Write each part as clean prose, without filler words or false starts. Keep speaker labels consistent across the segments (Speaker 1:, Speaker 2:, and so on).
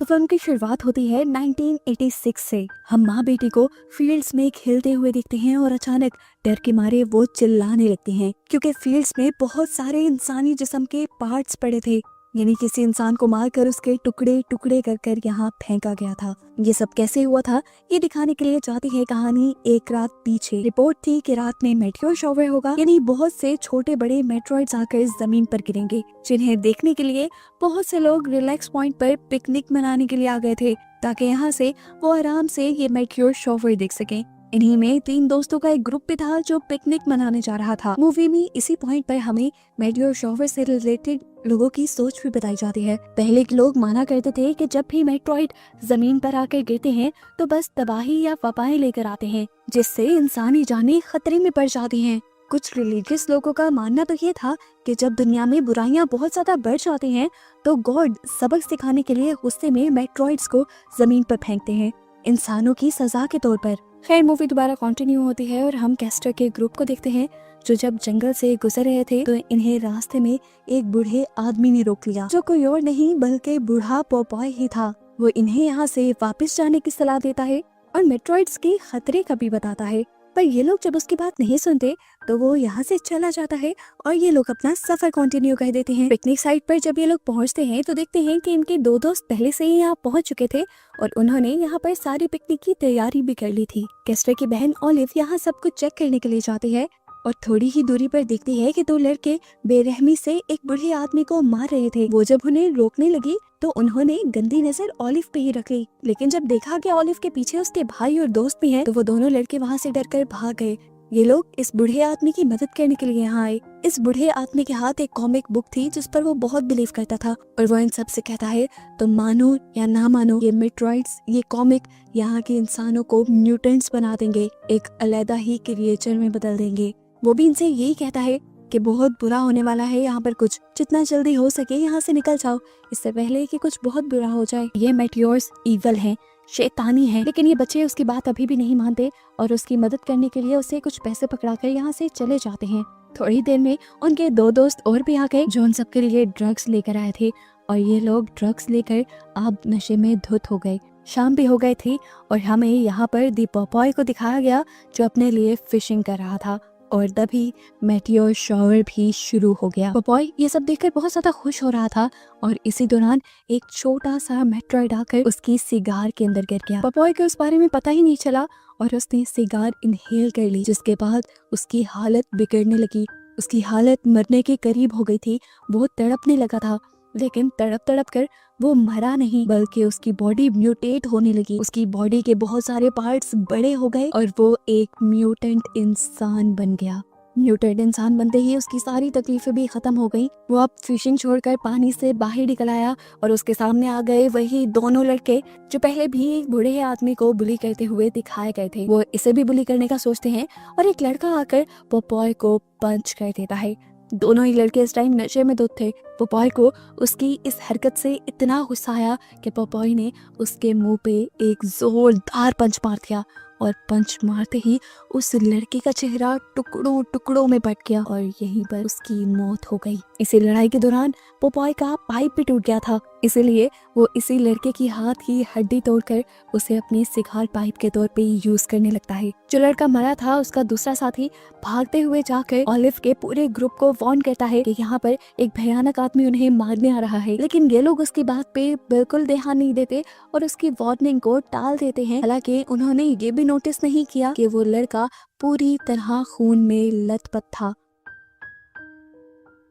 Speaker 1: तो फिल्म की शुरुआत होती है 1986 से। हम माँ बेटी को फील्ड्स में खेलते हुए देखते हैं और अचानक डर के मारे वो चिल्लाने लगती हैं क्योंकि फील्ड्स में बहुत सारे इंसानी जिस्म के पार्ट्स पड़े थे, यानी किसी इंसान को मारकर उसके टुकड़े टुकड़े कर कर यहाँ फेंका गया था। ये सब कैसे हुआ था ये दिखाने के लिए जाती है कहानी एक रात पीछे। रिपोर्ट थी कि रात में मेटियोर शॉवर होगा, यानी बहुत से छोटे बड़े मेट्रॉइड्स आकर जमीन पर गिरेंगे, जिन्हें देखने के लिए बहुत से लोग रिलैक्स पॉइंट पर पिकनिक मनाने के लिए आ गए थे ताकि यहाँ से वो आराम से ये मेटियोर शॉवर देख सकें। इन्हीं में 3 दोस्तों का एक ग्रुप भी था जो पिकनिक मनाने जा रहा था। मूवी में इसी पॉइंट पर हमें मेटियोर शॉवर से रिलेटेड लोगों की सोच भी बताई जाती है। पहले के लोग माना करते थे कि जब भी मेट्रॉइड जमीन पर आकर गिरते हैं तो बस तबाही या वबाएं लेकर आते हैं, जिससे इंसानी जानें खतरे में पड़ जाती हैं। कुछ रिलीजियस लोगों का मानना तो ये था कि जब दुनिया में बुराइयां बहुत ज्यादा बढ़ जाती हैं तो गॉड सबक सिखाने के लिए गुस्से में मेट्रॉइड्स को जमीन पर फेंकते हैं, इंसानों की सजा के तौर पर। खैर मूवी दोबारा कंटिन्यू होती है और हम कैस्टर के ग्रुप को देखते हैं जो जब जंगल से गुजर रहे थे तो इन्हें रास्ते में एक बूढ़े आदमी ने रोक लिया, जो कोई और नहीं बल्कि बूढ़ा पोपॉय ही था। वो इन्हें यहाँ से वापस जाने की सलाह देता है और मेट्रॉइड्स के खतरे का भी बताता है, पर ये लोग जब उसकी बात नहीं सुनते तो वो यहाँ से चला जाता है और ये लोग अपना सफर कंटिन्यू कर देते हैं। पिकनिक साइट पर जब ये लोग पहुँचते हैं तो देखते हैं कि इनके 2 दोस्त पहले से ही यहाँ पहुँच चुके थे और उन्होंने यहाँ पर सारी पिकनिक की तैयारी भी कर ली थी। कैस्टर की बहन ओलिव यहाँ सब कुछ चेक करने के लिए जाती है और थोड़ी ही दूरी पर देखती है कि 2 लड़के बेरहमी से एक बूढ़े आदमी को मार रहे थे। वो जब उन्हें रोकने लगी तो उन्होंने गंदी नजर ओलिव पे ही रख ली, लेकिन जब देखा कि ओलिव के पीछे उसके भाई और दोस्त भी हैं, तो वो दोनों लड़के वहाँ से डरकर भाग गए। ये लोग इस बूढ़े आदमी की मदद करने के लिए यहाँ आए। इस बूढ़े आदमी के हाथ एक कॉमिक बुक थी जिस पर वो बहुत बिलीव करता था और वो इन सब से कहता है तुम मानो या ना मानो, ये मेट्रॉइड्स, ये कॉमिक यहाँ के इंसानों को म्यूटेंट्स बना देंगे, एक अलग ही क्रिएचर में बदल देंगे। वो भी इनसे यही कहता है कि बहुत बुरा होने वाला है यहाँ पर, कुछ जितना जल्दी हो सके यहाँ से निकल जाओ इससे पहले कि कुछ बहुत बुरा हो जाए। ये मेटियोर्स ईवल हैं, शैतानी है, लेकिन ये बच्चे उसकी बात अभी भी नहीं मानते और उसकी मदद करने के लिए उसे कुछ पैसे पकड़ाकर यहाँ से चले जाते हैं। थोड़ी देर में उनके 2 दोस्त और भी आ गए जो उन सबके लिए ड्रग्स लेकर आए थे और ये लोग ड्रग्स लेकर अब नशे में धुत हो गए। शाम भी हो गई थी और हमें यहाँ पर दी पोपॉय को दिखाया गया जो अपने लिए फिशिंग कर रहा था और तभी मेटियोर शॉवर भी शुरू हो गया। पोपॉय ये सब देखकर बहुत ज्यादा खुश हो रहा था और इसी दौरान एक छोटा सा मेट्रॉइड आकर उसकी सिगार के अंदर गिर गया। पोपॉय को उस बारे में पता ही नहीं चला और उसने सिगार इनहेल कर ली, जिसके बाद उसकी हालत बिगड़ने लगी। उसकी हालत मरने के करीब हो गई थी। वो तड़पने लगा था, लेकिन तड़प तड़प कर वो मरा नहीं बल्कि उसकी बॉडी म्यूटेट होने लगी। उसकी बॉडी के बहुत सारे पार्ट्स बड़े हो गए और वो एक म्यूटेंट इंसान बन गया। म्यूटेंट इंसान बनते ही उसकी सारी तकलीफें भी खत्म हो गई। वो अब फिशिंग छोड़कर पानी से बाहर निकल आया और उसके सामने आ गए वही दोनों लड़के जो पहले भी एक बूढ़े आदमी को बुली करते हुए दिखाए गए थे। वो इसे भी बुली करने का सोचते हैं और एक लड़का आकर पोपॉय को पंच कर देता है। दोनों ही लड़के इस टाइम नशे में धुत थे। पोपॉय को उसकी इस हरकत से इतना गुस्सा आया कि पोपॉय ने उसके मुंह पे एक जोरदार पंच मार दिया और पंच मारते ही उस लड़के का चेहरा टुकड़ों टुकड़ों में बट गया और यहीं पर उसकी मौत हो गई। इसी लड़ाई के दौरान पोपॉय का पाइप भी टूट गया था, इसीलिए वो इसी लड़के की हाथ की हड्डी तोड़कर उसे अपनी सिगार पाइप के तौर पे यूज करने लगता है। जो लड़का मरा था उसका दूसरा साथी भागते हुए जाकर ओलिव के पूरे ग्रुप को वार्न करता है कि यहाँ पर एक भयानक आदमी उन्हें मारने आ रहा है, लेकिन ये लोग उसकी बात पे बिल्कुल ध्यान नहीं देते और उसकी वार्निंग को टाल देते हैं। हालांकि उन्होंने ये भी नोटिस नहीं किया कि वो लड़का पूरी तरह खून में लथपथ था।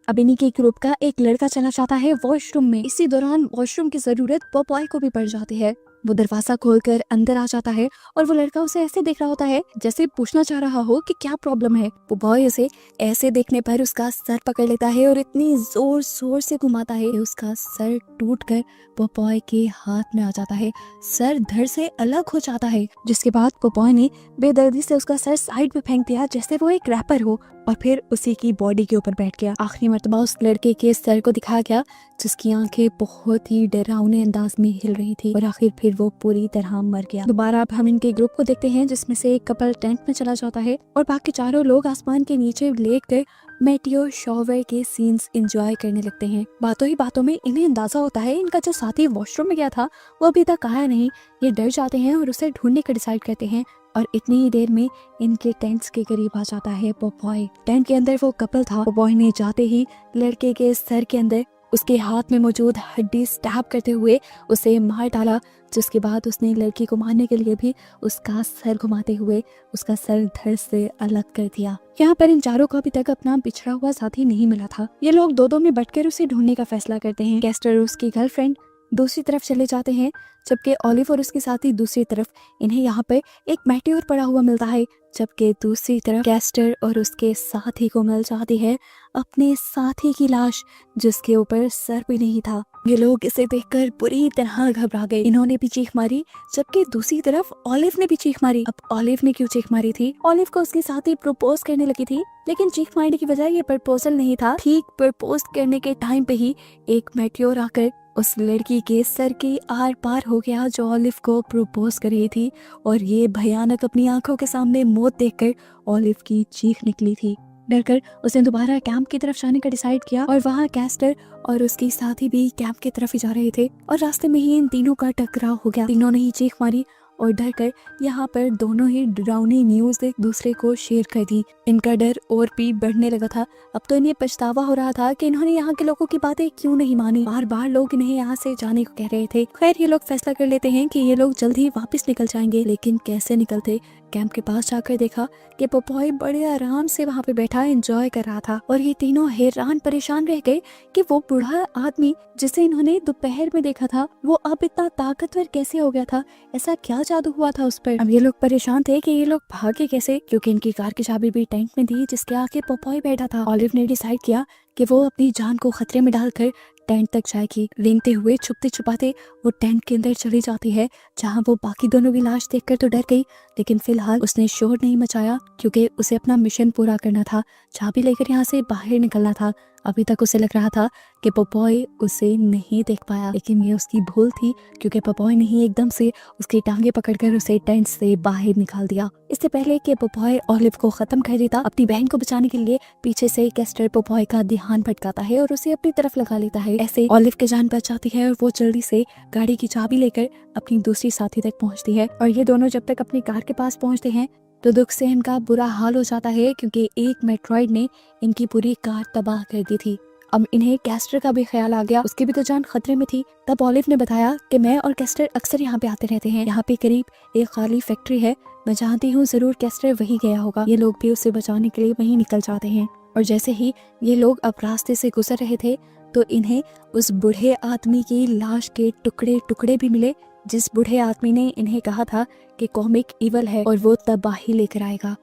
Speaker 1: अब इन्हीं के ग्रुप का एक लड़का चला जाता है वॉशरूम में। इसी दौरान वॉशरूम की जरूरत पोपॉय को भी पड़ जाती है। वो दरवाजा खोलकर अंदर आ जाता है और वो लड़का उसे ऐसे देख रहा होता है जैसे पूछना चाह रहा हो कि क्या प्रॉब्लम है। पोपॉय उसे ऐसे देखने पर उसका सर पकड़ लेता है और इतनी जोर शोर से घुमाता है कि उसका सर टूटकर पोपॉय के हाथ में आ जाता है। सर धड़ से अलग हो जाता है, जिसके बाद पोपॉय ने बेदर्दी से उसका सर साइड पे फेंक दिया जैसे वो एक रैपर हो और फिर उसी की बॉडी के ऊपर बैठ गया। आखिरी मर्तबा उस लड़के के सर को दिखाया गया जिसकी आंखें बहुत ही डरावने अंदाज में हिल रही थी और आखिर फिर वो पूरी तरह मर गया। दोबारा अब हम इनके ग्रुप को देखते हैं जिसमें से एक कपल टेंट में चला जाता है और बाकी चारों लोग आसमान के नीचे लेट कर मेटियोर शॉवर के सीन्स एंजॉय करने लगते हैं। बातों ही बातों में इन्हें अंदाजा होता है इनका जो साथी वॉशरूम में गया था वो अभी तक आया नहीं। ये डर जाते हैं और उसे ढूंढने का डिसाइड करते हैं और इतनी ही देर में इनके टेंट्स के करीब आ जाता है पोपॉय। टेंट के अंदर वो कपल था। पोपॉय ने जाते ही लड़के के सर के अंदर उसके हाथ में मौजूद हड्डी स्टैब करते हुए उसे मार डाला, जिसके बाद उसने लड़की को मारने के लिए भी उसका सर घुमाते हुए उसका सर धड़ से अलग कर दिया। यहाँ पर इन चारों को अभी तक अपना बिछड़ा हुआ साथी नहीं मिला था। ये लोग दो में बटकर उसे ढूंढने का फैसला करते हैं। कैस्टर और उसकी गर्लफ्रेंड दूसरी तरफ चले जाते हैं, जबकि ऑलिव और उसके साथी दूसरी तरफ। इन्हें यहाँ पर एक मेटियोर पड़ा हुआ मिलता है, जबकि दूसरी तरफ कैस्टर और उसके साथी को मिल जाती है अपने साथी की लाश, जिसके ऊपर सर भी नहीं था। ये लोग इसे देखकर बुरी तरह घबरा गए। इन्होंने भी चीख मारी, जबकि दूसरी तरफ ऑलिव ने भी चीख मारी। अब ऑलिव ने क्यों चीख मारी थी? ऑलिव को उसकी साथी प्रपोज करने लगी थी, लेकिन चीख मारने की वजह ये प्रपोजल नहीं था। ठीक प्रपोज करने के टाइम पे ही एक मेटियोर आकर उस लड़की के सर के आर पार हो गया जो ऑलिव को प्रपोज कर रही थी, और ये भयानक अपनी आंखों के सामने मौत देखकर ऑलिव की चीख निकली थी। डरकर उसने दोबारा कैंप की तरफ जाने का डिसाइड किया और वहाँ कैस्टर और उसकी साथी भी कैंप की तरफ ही जा रहे थे, और रास्ते में ही इन तीनों का टकराव हो गया। तीनों ने ही चीख मारी और डर कर यहाँ पर दोनों ही डरावनी न्यूज एक दूसरे को शेयर कर दी। इनका डर और भी बढ़ने लगा था। अब तो इन्हें पछतावा हो रहा था कि इन्होंने यहाँ के लोगों की बातें क्यों नहीं मानी। बार बार लोग इन्हें यहाँ से जाने को कह रहे थे। खैर ये लोग फैसला कर लेते हैं कि ये लोग जल्द ही वापस निकल जाएंगे, लेकिन कैसे निकलते? कैंप के पास जाकर देखा कि पोपॉय बड़े आराम से वहाँ पे बैठा एंजॉय कर रहा था, और ये तीनों हैरान परेशान रह गए कि वो बूढ़ा आदमी जिसे इन्होंने दोपहर में देखा था वो अब इतना ताकतवर कैसे हो गया था? ऐसा क्या जादू हुआ था उस पर? अब ये लोग परेशान थे कि ये लोग भागे कैसे, क्योंकि इनकी कार की चाबी भी टेंट में थी जिसके आगे पोपॉय बैठा था। ऑलिव ने डिसाइड किया कि वो अपनी जान को खतरे में डालकर टेंट तक जाएगी। रेंगते हुए छुपते छुपाते वो टेंट के अंदर चली जाती है, जहां वो बाकी दोनों की लाश देखकर तो डर गई, लेकिन फिलहाल उसने शोर नहीं मचाया क्योंकि उसे अपना मिशन पूरा करना था। चाबी लेकर यहाँ से बाहर निकलना था। अभी तक उसे लग रहा था कि पोपॉय उसे नहीं देख पाया, लेकिन ये उसकी भूल थी क्योंकि पोपॉय ने ही एकदम से उसकी टांगे पकड़कर उसे टेंट से बाहर निकाल दिया। इससे पहले कि पोपॉय ऑलिव को खत्म कर देता, अपनी बहन को बचाने के लिए पीछे से कैस्टर पोपॉय का ध्यान भटकाता है और उसे अपनी तरफ लगा लेता है। ऐसे ऑलिव की जान बच जाती है और वो जल्दी से गाड़ी की चाबी लेकर अपनी दूसरी साथी तक पहुंचती है। और ये दोनों जब तक अपनी कार के पास पहुंचते हैं तो दुख से इनका बुरा हाल हो जाता है, क्योंकि एक मेट्रॉइड ने इनकी पूरी कार तबाह कर दी थी। अब इन्हें कैस्टर का भी ख्याल आ गया, उसकी भी तो जान खतरे में थी। तब ऑलिव ने बताया कि मैं और कैस्टर अक्सर यहाँ पे आते रहते हैं, यहाँ पे करीब एक खाली फैक्ट्री है, मैं जानती हूँ जरूर कैस्टर वही गया होगा। ये लोग भी उसे बचाने के लिए वहीं निकल जाते हैं। और जैसे ही ये लोग अब रास्ते से गुजर रहे थे तो इन्हें उस बूढ़े आदमी की लाश के टुकड़े टुकड़े भी मिले, जिस बूढ़े आदमी ने इन्हें कहा था कि कॉमिक इवल है और वो तबाही लेकर आएगा।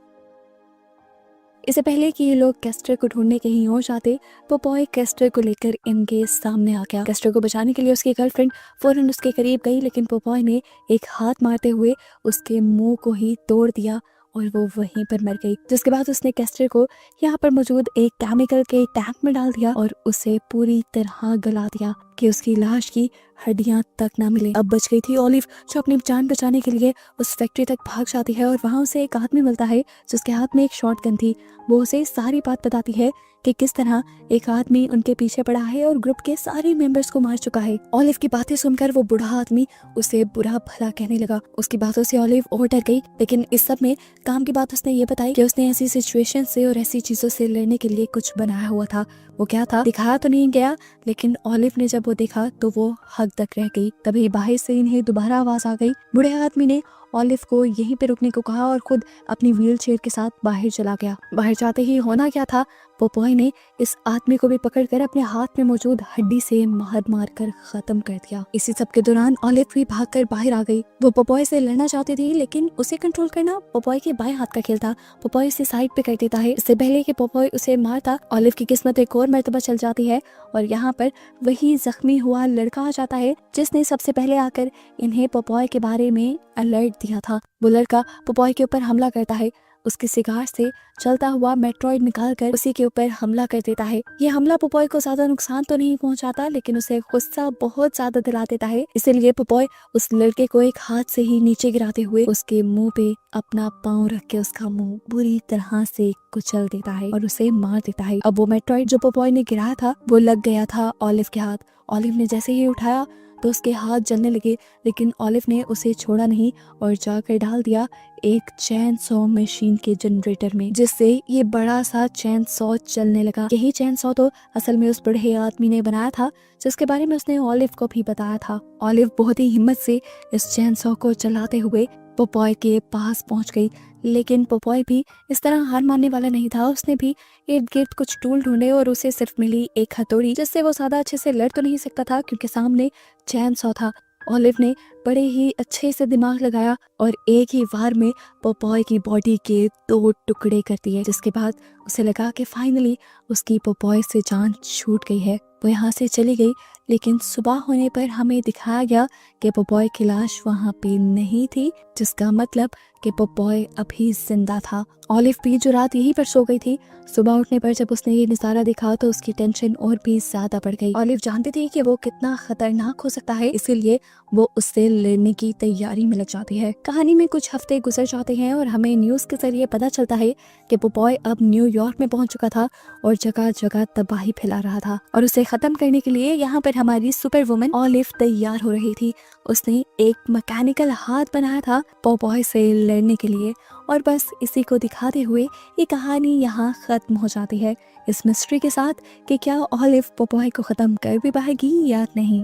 Speaker 1: इससे पहले कि ये लोग कैस्टर को ढूंढने कहीं और जाते, पोपॉय कैस्टर को लेकर इनके सामने आ गया। कैस्टर को बचाने के लिए उसकी गर्लफ्रेंड फौरन उसके करीब गई, लेकिन पोपॉय ने एक हाथ मारते हुए उसके मुंह को ही तोड़ दिया और वो वहीं पर मर गई। जिसके बाद उसने कैस्टर को यहाँ पर मौजूद एक केमिकल के टैंक में डाल दिया और उसे पूरी तरह गला दिया कि उसकी लाश की हड्डियां तक ना मिले। अब बच गई थी ऑलिव, जो अपनी जान बचाने के लिए उस फैक्ट्री तक भाग जाती है और वहां उसे एक आदमी मिलता है जिसके हाथ में एक शॉटगन थी। वो उसे सारी बात बताती है कि किस तरह एक आदमी उनके पीछे पड़ा है और ग्रुप के सारे मेंबर्स को मार चुका है। ऑलिव की बातें सुनकर वो बूढ़ा आदमी उसे बुरा भला कहने लगा। उसकी बातों से ऑलिव और डर गई, लेकिन इस सब में काम की बात उसने ये बताई कि उसने ऐसी सिचुएशन से और ऐसी चीजों से लड़ने के लिए कुछ बनाया हुआ था। वो क्या था दिखाया तो नहीं गया, लेकिन ऑलिव ने जब वो देखा तो वो हद तक रह गई। तभी बाहर से इन्हें दोबारा आवाज आ गई। बूढ़े आदमी ने ऑलिव को यहीं पे रुकने को कहा और खुद अपनी व्हील चेयर के साथ बाहर चला गया। बाहर जाते ही होना क्या था, पोपॉय ने इस आदमी को भी पकड़कर अपने हाथ में मौजूद हड्डी से मार कर खत्म कर दिया। इसी सब के दौरान ऑलिव भी भागकर बाहर आ गई। वो पोपॉय से लड़ना चाहती थी, लेकिन उसे कंट्रोल करना पोपॉय के बाएं हाथ का खेल था। पोपॉय उसे साइड पे कर देता है। इससे पहले कि पोपॉय उसे मारता, ऑलिव की किस्मत एक और मर्तबा चल जाती है और यहाँ पर वही जख्मी हुआ लड़का आ जाता है जिसने सबसे पहले आकर इन्हें पोपॉय के बारे में अलर्ट दिया था। वो लड़का पोपॉय के ऊपर हमला करता है, उसके सिगार से चलता हुआ मेट्रॉइड निकालकर उसी के ऊपर हमला कर देता है। ये हमला पोपॉय को ज्यादा नुकसान तो नहीं पहुंचाता, लेकिन उसे गुस्सा बहुत ज्यादा दिला देता है। इसीलिए पोपॉय उस लड़के को एक हाथ से ही नीचे गिराते हुए उसके मुंह पे अपना पाँव रख के उसका मुंह बुरी तरह से कुचल देता है और उसे मार देता है। अब वो मेट्रॉइड जो पोपॉय ने गिराया था वो लग गया था ऑलिव के हाथ। ऑलिव ने जैसे ही उठाया तो उसके हाथ जलने लगे, लेकिन ऑलिव ने उसे छोड़ा नहीं और जाकर डाल दिया एक चैन सॉ मशीन के जनरेटर में, जिससे ये बड़ा सा चैन सॉ चलने लगा। यही चैन सॉ तो असल में उस बूढ़े आदमी ने बनाया था, जिसके बारे में उसने ऑलिव को भी बताया था। ऑलिव बहुत ही हिम्मत से इस चैन सॉ को चलाते हुए पोपॉय के पास पहुंच गई, लेकिन पोपॉय भी इस तरह हार मानने वाला नहीं था। उसने भी इर्द गिर्द कुछ टूल ढूंढे और उसे सिर्फ मिली एक हथौड़ी, जिससे वो ज्यादा अच्छे से लड़ तो नहीं सकता था क्योंकि सामने चैन सॉ था। ऑलिव ने बड़े ही अच्छे से दिमाग लगाया और एक ही वार में पोपॉय की बॉडी के 2 टुकड़े कर दिए, जिसके बाद उसे लगा कि फाइनली उसकी पोपॉय से जान छूट गई है। वो यहाँ से चली गई, लेकिन सुबह होने पर हमें दिखाया गया कि पोपॉय की लाश वहाँ पे नहीं थी, जिसका मतलब कि पोपॉय अभी जिंदा था। ऑलिव भी जो रात यहीं पर सो गई थी, सुबह उठने पर जब उसने ये नजारा देखा तो उसकी टेंशन और भी ज्यादा बढ़ गई। ऑलिव जानती थी कि वो कितना खतरनाक हो सकता है, इसीलिए वो उससे लड़ने की तैयारी में लग जाती है। कहानी में कुछ हफ्ते गुजर जाते हैं और हमें न्यूज के जरिए पता चलता है कि पोपॉय अब न्यूयॉर्क में पहुंच चुका था और जगह जगह तबाही फैला रहा था, और उसे खत्म करने के लिए यहाँ पर हमारी सुपर वुमन ऑलिव तैयार हो रही थी। उसने एक मैकेनिकल हाथ बनाया था पोपॉय से लड़ने के लिए, और बस इसी को दिखाते हुए ये कहानी यहाँ खत्म हो जाती है, इस मिस्ट्री के साथ कि क्या ऑलिव पोपॉय को खत्म कर भी पाएगी या नहीं।